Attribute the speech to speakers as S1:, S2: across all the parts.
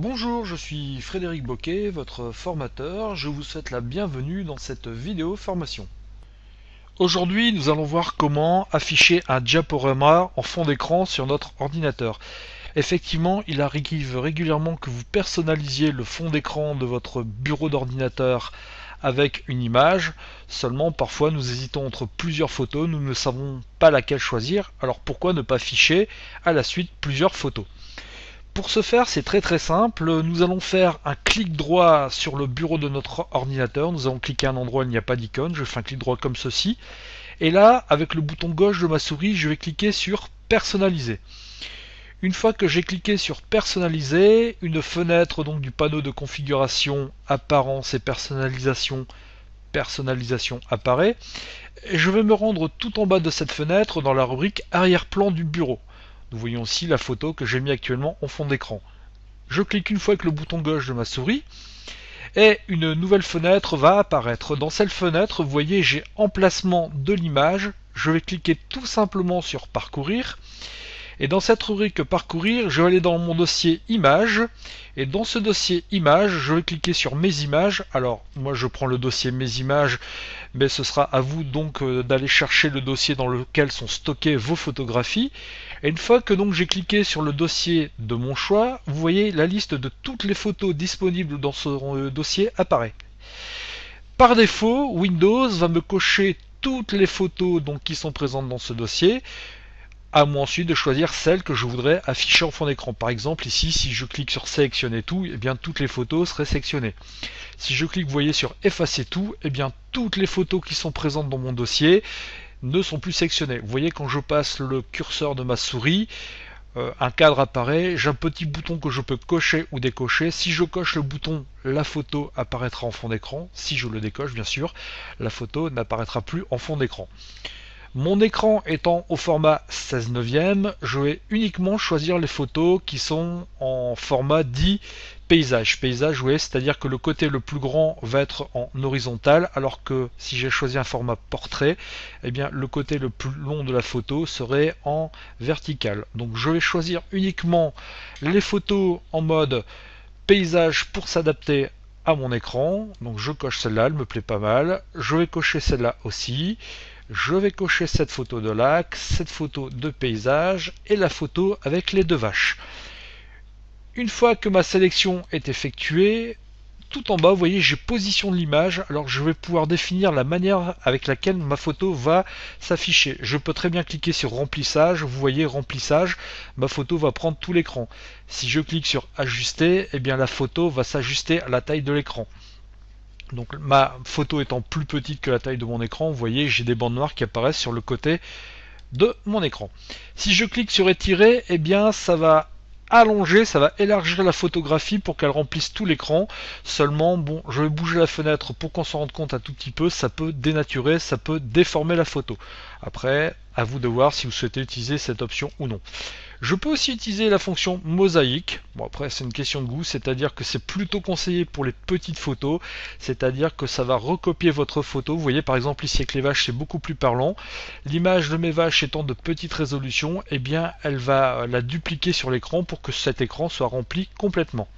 S1: Bonjour, je suis Frédéric Boquet, votre formateur. Je vous souhaite la bienvenue dans cette vidéo formation. Aujourd'hui, nous allons voir comment afficher un diaporama en fond d'écran sur notre ordinateur. Effectivement, il arrive régulièrement que vous personnalisiez le fond d'écran de votre bureau d'ordinateur avec une image. Seulement, parfois, nous hésitons entre plusieurs photos, nous ne savons pas laquelle choisir. Alors pourquoi ne pas afficher à la suite plusieurs photos? Pour ce faire, c'est très simple. Nous allons faire un clic droit sur le bureau de notre ordinateur. Nous allons cliquer à un endroit où il n'y a pas d'icône. Je fais un clic droit comme ceci. Et là, avec le bouton gauche de ma souris, je vais cliquer sur personnaliser. Une fois que j'ai cliqué sur personnaliser, une fenêtre donc du panneau de configuration apparence et personnalisation apparaît. Et je vais me rendre tout en bas de cette fenêtre dans la rubrique arrière-plan du bureau. Nous voyons aussi la photo que j'ai mis actuellement en fond d'écran. Je clique une fois avec le bouton gauche de ma souris et une nouvelle fenêtre va apparaître. Dans cette fenêtre, vous voyez, j'ai emplacement de l'image. Je vais cliquer tout simplement sur parcourir. Et dans cette rubrique parcourir, je vais aller dans mon dossier images. Et dans ce dossier images, je vais cliquer sur mes images. Alors, moi je prends le dossier mes images, mais ce sera à vous donc d'aller chercher le dossier dans lequel sont stockées vos photographies. Et une fois que donc j'ai cliqué sur le dossier de mon choix, vous voyez la liste de toutes les photos disponibles dans ce dossier apparaît. Par défaut, Windows va me cocher toutes les photos donc, qui sont présentes dans ce dossier, à moi ensuite de choisir celles que je voudrais afficher en fond d'écran. Par exemple ici, si je clique sur sélectionner tout, eh bien toutes les photos seraient sélectionnées. Si je clique, vous voyez, sur effacer tout, eh bien toutes les photos qui sont présentes dans mon dossier ne sont plus sélectionnées. Vous voyez, quand je passe le curseur de ma souris, un cadre apparaît, j'ai un petit bouton que je peux cocher ou décocher. Si je coche le bouton, la photo apparaîtra en fond d'écran. Si je le décoche, bien sûr, la photo n'apparaîtra plus en fond d'écran. Mon écran étant au format 16 neuvième, je vais uniquement choisir les photos qui sont en format dit paysage. Paysage, oui, c'est-à-dire que le côté le plus grand va être en horizontal, alors que si j'ai choisi un format portrait, eh bien le côté le plus long de la photo serait en vertical. Donc je vais choisir uniquement les photos en mode paysage pour s'adapter à mon écran. Donc je coche celle-là, elle me plaît pas mal. Je vais cocher celle-là aussi. Je vais cocher cette photo de lac, cette photo de paysage et la photo avec les deux vaches. Une fois que ma sélection est effectuée, tout en bas, vous voyez, j'ai position de l'image. Alors je vais pouvoir définir la manière avec laquelle ma photo va s'afficher. Je peux très bien cliquer sur remplissage. Vous voyez, remplissage, ma photo va prendre tout l'écran. Si je clique sur ajuster, eh bien la photo va s'ajuster à la taille de l'écran. Donc ma photo étant plus petite que la taille de mon écran, vous voyez, j'ai des bandes noires qui apparaissent sur le côté de mon écran. Si je clique sur étirer, eh bien ça va allonger, ça va élargir la photographie pour qu'elle remplisse tout l'écran. Seulement, bon, je vais bouger la fenêtre pour qu'on s'en rende compte un tout petit peu, ça peut dénaturer, ça peut déformer la photo. Après, à vous de voir si vous souhaitez utiliser cette option ou non. Je peux aussi utiliser la fonction mosaïque. Bon, après, c'est une question de goût, c'est-à-dire que c'est plutôt conseillé pour les petites photos, c'est-à-dire que ça va recopier votre photo. Vous voyez, par exemple, ici avec les vaches, c'est beaucoup plus parlant. L'image de mes vaches étant de petite résolution, eh bien, elle va la dupliquer sur l'écran pour que cet écran soit rempli complètement.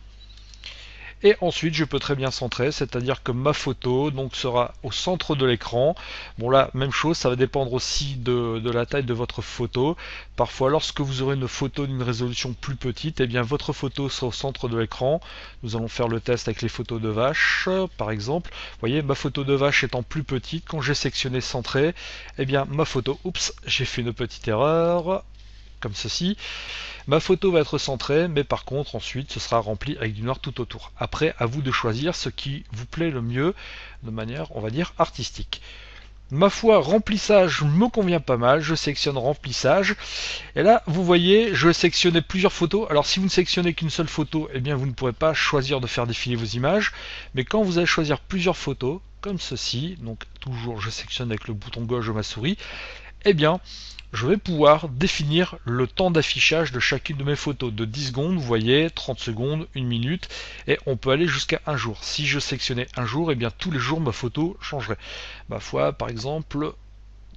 S1: Et ensuite, je peux très bien centrer, c'est-à-dire que ma photo donc sera au centre de l'écran. Bon là, même chose, ça va dépendre aussi de la taille de votre photo. Parfois, lorsque vous aurez une photo d'une résolution plus petite, eh bien votre photo sera au centre de l'écran. Nous allons faire le test avec les photos de vaches, par exemple. Vous voyez, ma photo de vache étant plus petite, quand j'ai sectionné centré, eh bien ma photo, oups, j'ai fait une petite erreur, comme ceci. Ma photo va être centrée, mais par contre ensuite ce sera rempli avec du noir tout autour. Après, à vous de choisir ce qui vous plaît le mieux de manière, on va dire, artistique. Ma foi, remplissage me convient pas mal, je sélectionne remplissage, et là vous voyez, je vais sélectionner plusieurs photos. Alors si vous ne sélectionnez qu'une seule photo, eh bien vous ne pourrez pas choisir de faire défiler vos images, mais quand vous allez choisir plusieurs photos, comme ceci, donc toujours je sélectionne avec le bouton gauche de ma souris, eh bien je vais pouvoir définir le temps d'affichage de chacune de mes photos. De 10 secondes, vous voyez, 30 secondes, 1 minute, et on peut aller jusqu'à un jour. Si je sélectionnais un jour, eh bien tous les jours ma photo changerait. Ma foi, par exemple,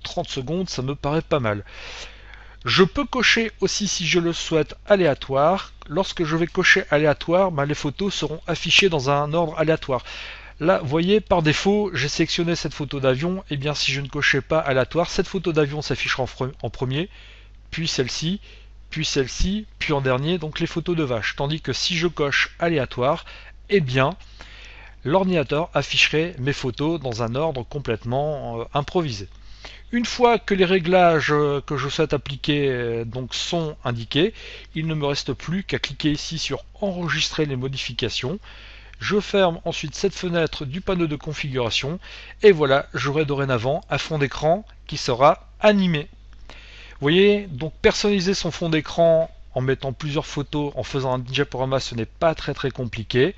S1: 30 secondes, ça me paraît pas mal. Je peux cocher aussi, si je le souhaite, aléatoire. Lorsque je vais cocher aléatoire, les photos seront affichées dans un ordre aléatoire. Là, vous voyez, par défaut, j'ai sélectionné cette photo d'avion. Et bien, si je ne cochais pas aléatoire, cette photo d'avion s'affichera en premier, puis celle-ci, puis en dernier, donc les photos de vaches. Tandis que si je coche aléatoire, eh bien, l'ordinateur afficherait mes photos dans un ordre complètement improvisé. Une fois que les réglages que je souhaite appliquer donc sont indiqués, il ne me reste plus qu'à cliquer ici sur enregistrer les modifications. Je ferme ensuite cette fenêtre du panneau de configuration et voilà, j'aurai dorénavant un fond d'écran qui sera animé. Vous voyez, donc personnaliser son fond d'écran en mettant plusieurs photos, en faisant un diaporama, ce n'est pas très compliqué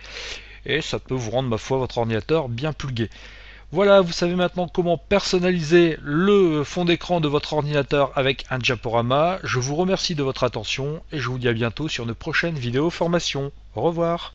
S1: et ça peut vous rendre, ma foi, votre ordinateur bien plus gai. Voilà, vous savez maintenant comment personnaliser le fond d'écran de votre ordinateur avec un diaporama. Je vous remercie de votre attention et je vous dis à bientôt sur une prochaine vidéo formation. Au revoir.